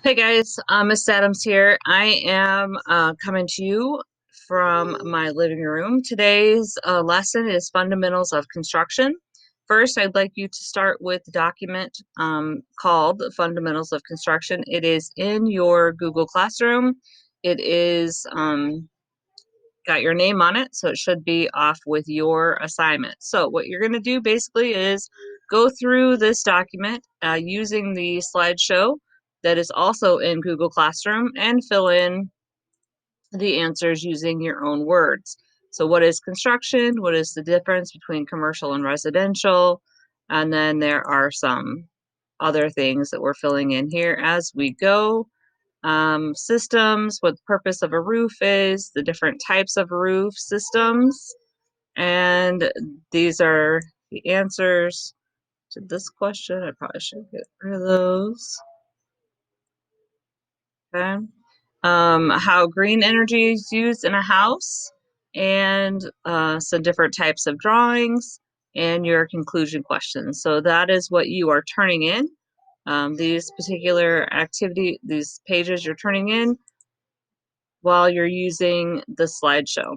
Hey guys, Miss Adams here. I am coming to you from my living room. Today's lesson is Fundamentals of Construction. First, I'd like you to start with the document called Fundamentals of Construction. It is in your Google Classroom. It is got your name on it, so it should be off with your assignment. So what you're going to do basically is go through this document using the slideshow that is also in Google Classroom and fill in the answers using your own words. So what is construction? What is the difference between commercial and residential? And then there are some other things that we're filling in here as we go. Systems, what the purpose of a roof is, the different types of roof systems, and these are the answers to this question. I probably should get rid of those. Okay. How green energy is used in a house, and some different types of drawings, and your conclusion questions. So that is what you are turning in. These particular these pages you're turning in while you're using the slideshow.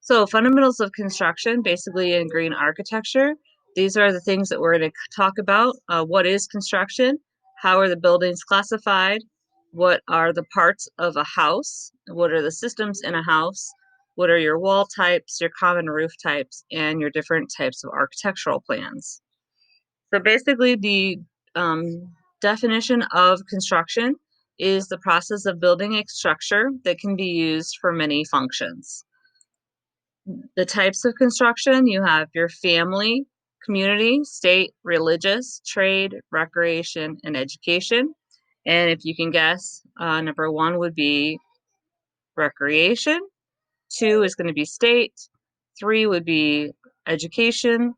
So fundamentals of construction, basically in green architecture, these are the things that we're going to talk about. What is construction? How are the buildings classified? What are the parts of a house? What are the systems in a house? What are your wall types, your common roof types, and your different types of architectural plans? So basically the definition of construction is the process of building a structure that can be used for many functions. The types of construction, you have your family, community, state, religious, trade, recreation, and education. And if you can guess, number one would be recreation, two is going to be state, three would be education,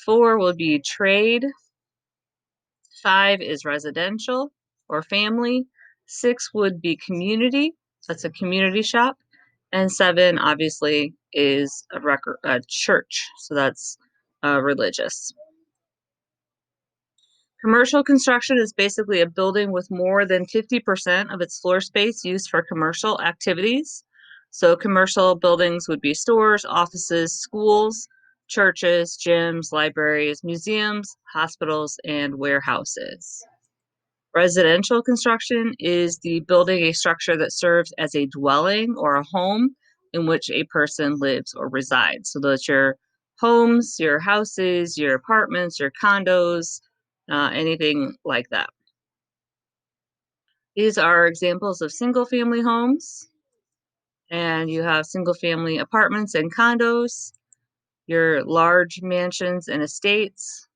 four would be trade, five is residential or family, six would be community, that's a community shop, and seven obviously is a church, so that's religious. Commercial construction is basically a building with more than 50% of its floor space used for commercial activities. So commercial buildings would be stores, offices, schools, churches, gyms, libraries, museums, hospitals, and warehouses. Residential construction is the building a structure that serves as a dwelling or a home in which a person lives or resides. So that's your homes, your houses, your apartments, your condos, anything like that. These are examples of single family homes, and you have single family apartments and condos, your large mansions and estates.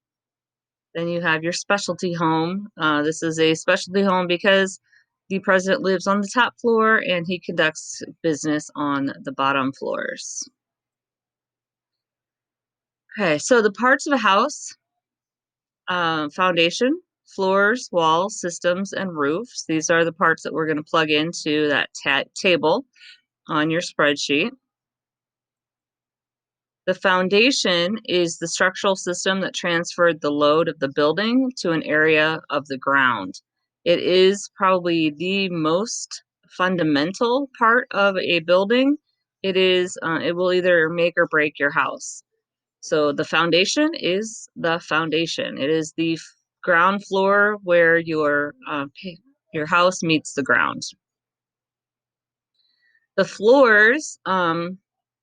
Then you have your specialty home. This is a specialty home because the president lives on the top floor and he conducts business on the bottom floors. Okay, so the parts of a house, foundation, floors, walls, systems, and roofs. These are the parts that we're going to plug into that table on your spreadsheet. The foundation is the structural system that transferred the load of the building to an area of the ground. It is probably the most fundamental part of a building. It will either make or break your house. So the foundation is the foundation. It is the ground floor where your house meets the ground. The floors,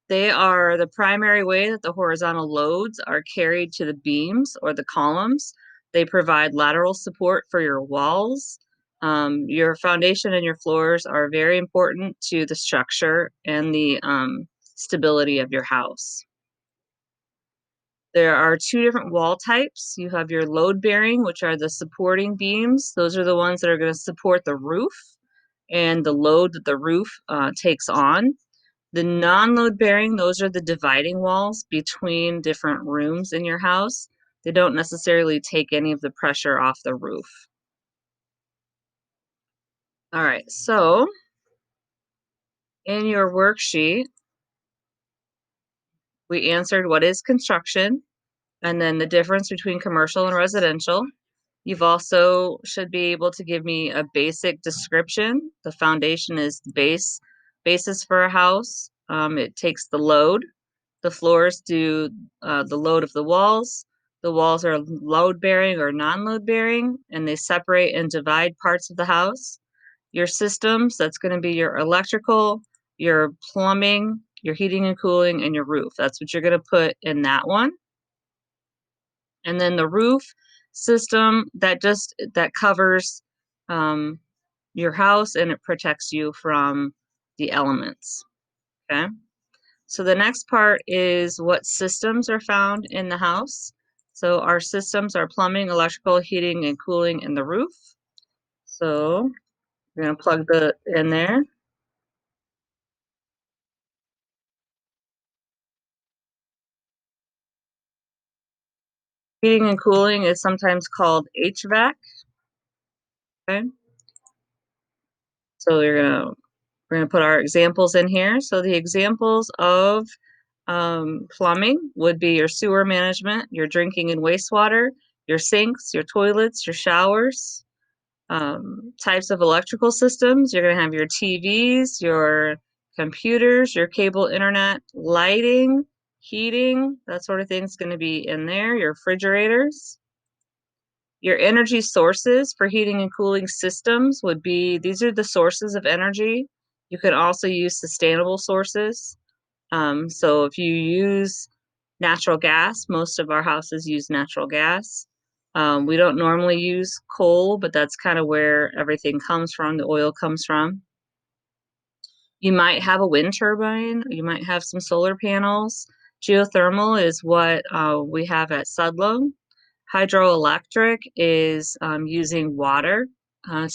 they are the primary way that the horizontal loads are carried to the beams or the columns. They provide lateral support for your walls. Your foundation and your floors are very important to the structure and the stability of your house. There are two different wall types. You have your load bearing, which are the supporting beams. Those are the ones that are going to support the roof and the load that the roof takes on. The non-load bearing, those are the dividing walls between different rooms in your house. They don't necessarily take any of the pressure off the roof. All right, so in your worksheet, we answered what is construction, and then the difference between commercial and residential. You've also should be able to give me a basic description. The foundation is the basis for a house. It takes the load. The floors do the load of the walls. The walls are load bearing or non-load bearing, and they separate and divide parts of the house. Your systems, that's going to be your electrical, your plumbing, your heating and cooling, and your roof. That's what you're going to put in that one. And then the roof system that covers um, your house and it protects you from the elements. Okay. So the next part is what systems are found in the house. So our systems are plumbing, electrical, heating, and cooling, and the roof. So we're gonna plug the in there. Heating and cooling is sometimes called HVAC. Okay. So we're gonna put our examples in here. So the examples of plumbing would be your sewer management, your drinking and wastewater, your sinks, your toilets, your showers. Types of electrical systems, you're going to have your TVs, your computers, your cable internet, lighting, heating, that sort of thing is going to be in there, your refrigerators. Your energy sources for heating and cooling systems would be these are the sources of energy. You can also use sustainable sources. So if you use natural gas, most of our houses use natural gas. We don't normally use coal, but that's kind of where everything comes from. The oil comes from. You might have a wind turbine. You might have some solar panels. Geothermal is what we have at Sudlow. Hydroelectric is using water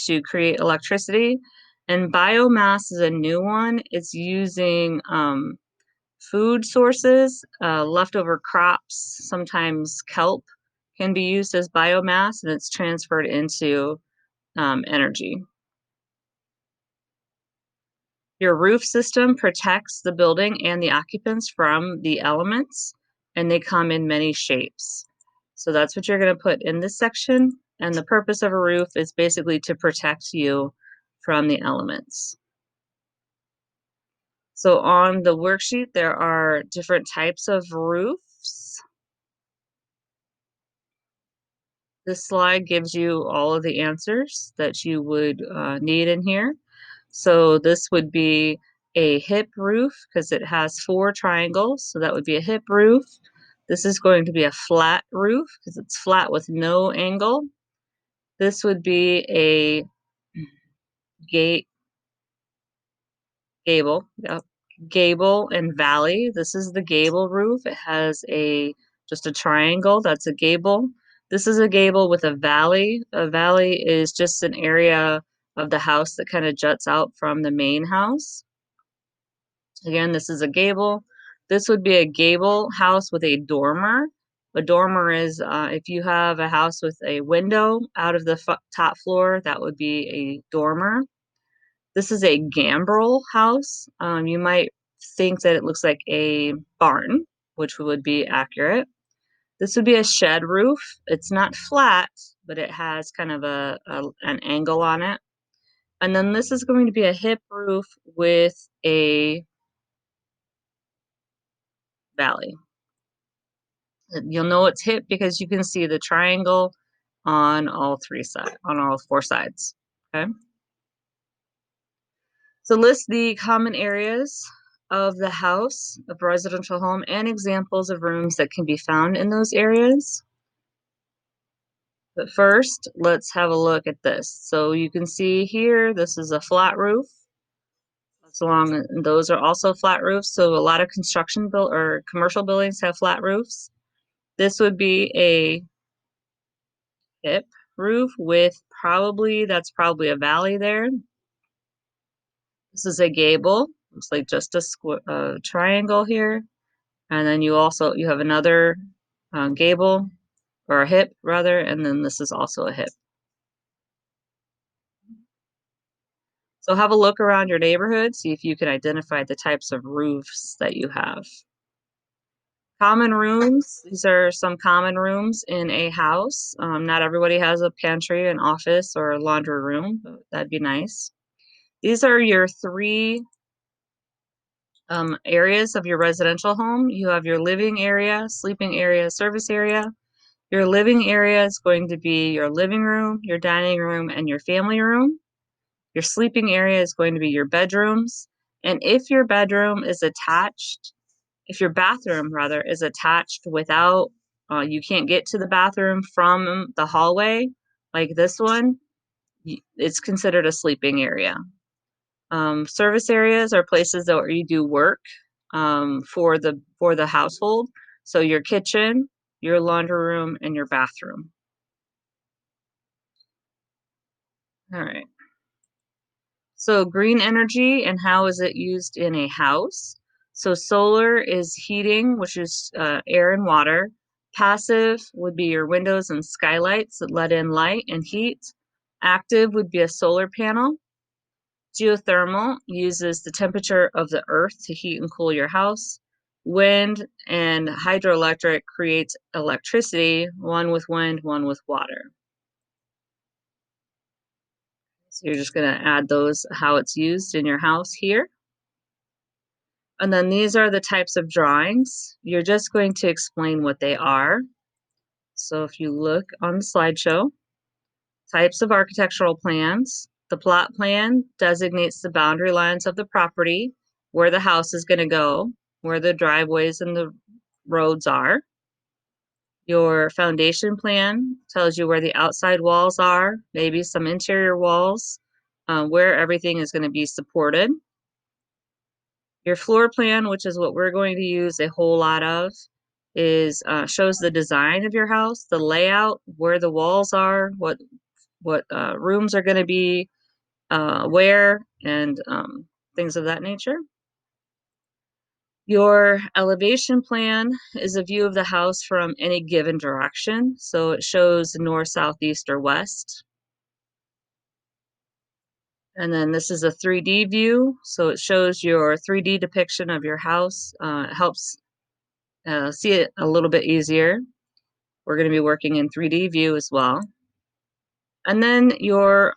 to create electricity. And biomass is a new one. It's using food sources, leftover crops, sometimes kelp can be used as biomass and it's transferred into energy. Your roof system protects the building and the occupants from the elements, and they come in many shapes. So that's what you're going to put in this section. And the purpose of a roof is basically to protect you from the elements. So on the worksheet, there are different types of roofs. This slide gives you all of the answers that you would need in here. So this would be a hip roof because it has 4 triangles. So that would be a hip roof. This is going to be a flat roof because it's flat with no angle. This would be a gate gable. Yep. Gable and valley. This is the gable roof. It has just a triangle. That's a gable. This is a gable with a valley. A valley is just an area of the house that kind of juts out from the main house. Again, this is a gable. This would be a gable house with a dormer. A dormer is if you have a house with a window out of the top floor, that would be a dormer. This is a gambrel house. You might think that it looks like a barn, which would be accurate. This would be a shed roof. It's not flat, but it has kind of an angle on it. And then this is going to be a hip roof with a valley. You'll know it's hip because you can see the triangle on on all 4 sides. Okay. So list the common areas of the house, of a residential home, and examples of rooms that can be found in those areas. But first, let's have a look at this. So you can see here, this is a flat roof. Those are also flat roofs. So a lot of construction build or commercial buildings have flat roofs. This would be a hip roof with that's probably a valley there. This is a gable. Looks like just a triangle here. And then you have another gable or a hip rather, and then this is also a hip. So have a look around your neighborhood, see if you can identify the types of roofs that you have. Common rooms, these are some common rooms in a house. Not everybody has a pantry, an office, or a laundry room. But that'd be nice. These are your three areas of your residential home. You have your living area, sleeping area, service area. Your living area is going to be your living room, your dining room, and your family room. Your sleeping area is going to be your bedrooms. And if your bathroom rather is attached without, you can't get to the bathroom from the hallway, like this one, it's considered a sleeping area. Service areas are places that where you do work for the household. So your kitchen, your laundry room, and your bathroom. All right. So green energy and how is it used in a house? So solar is heating, which is air and water. Passive would be your windows and skylights that let in light and heat. Active would be a solar panel. Geothermal uses the temperature of the earth to heat and cool your house. Wind and hydroelectric creates electricity, one with wind, one with water. So you're just going to add those, how it's used in your house here. And then these are the types of drawings. You're just going to explain what they are. So if you look on the slideshow, types of architectural plans. The plot plan designates the boundary lines of the property, where the house is going to go, where the driveways and the roads are. Your foundation plan tells you where the outside walls are, maybe some interior walls, where everything is going to be supported. Your floor plan, which is what we're going to use a whole lot of, is shows the design of your house, the layout, where the walls are, what rooms are going to be, where, and things of that nature. Your elevation plan is a view of the house from any given direction. So it shows north, south, east, or west. And then this is a 3D view. So it shows your 3D depiction of your house. It helps see it a little bit easier. We're going to be working in 3D view as well. And then your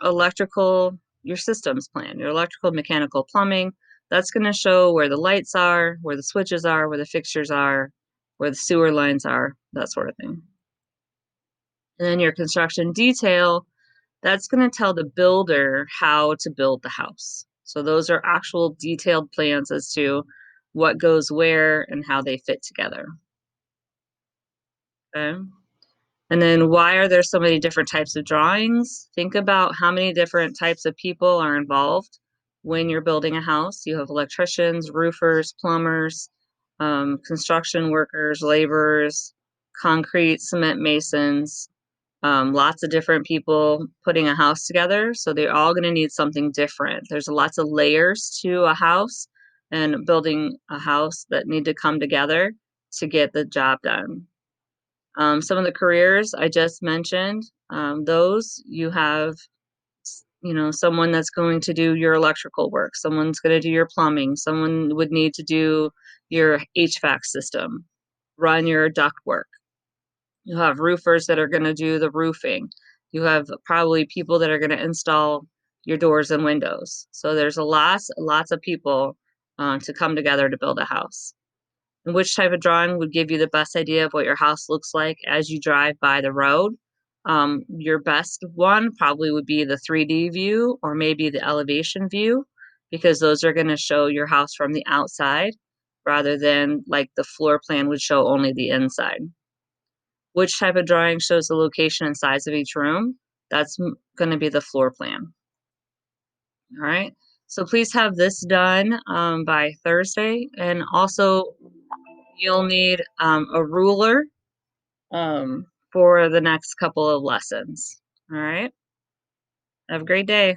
systems plan, your electrical, mechanical, plumbing. That's going to show where the lights are, where the switches are, where the fixtures are, where the sewer lines are, that sort of thing. And then your construction detail, that's going to tell the builder how to build the house. So those are actual detailed plans as to what goes where and how they fit together. Okay. And then why are there so many different types of drawings? Think about how many different types of people are involved when you're building a house. You have electricians, roofers, plumbers, construction workers, laborers, concrete, cement masons, lots of different people putting a house together. So they're all going to need something different. There's lots of layers to a house and building a house that need to come together to get the job done. Some of the careers I just mentioned, those you have, someone that's going to do your electrical work, someone's going to do your plumbing, someone would need to do your HVAC system, run your duct work. You have roofers that are going to do the roofing. You have probably people that are going to install your doors and windows. So there's lots of people to come together to build a house. And which type of drawing would give you the best idea of what your house looks like as you drive by the road? Your best one probably would be the 3D view or maybe the elevation view, because those are going to show your house from the outside rather than like the floor plan would show only the inside. Which type of drawing shows the location and size of each room? That's going to be the floor plan. All right. So please have this done by Thursday. And also, you'll need a ruler for the next couple of lessons. All right. Have a great day.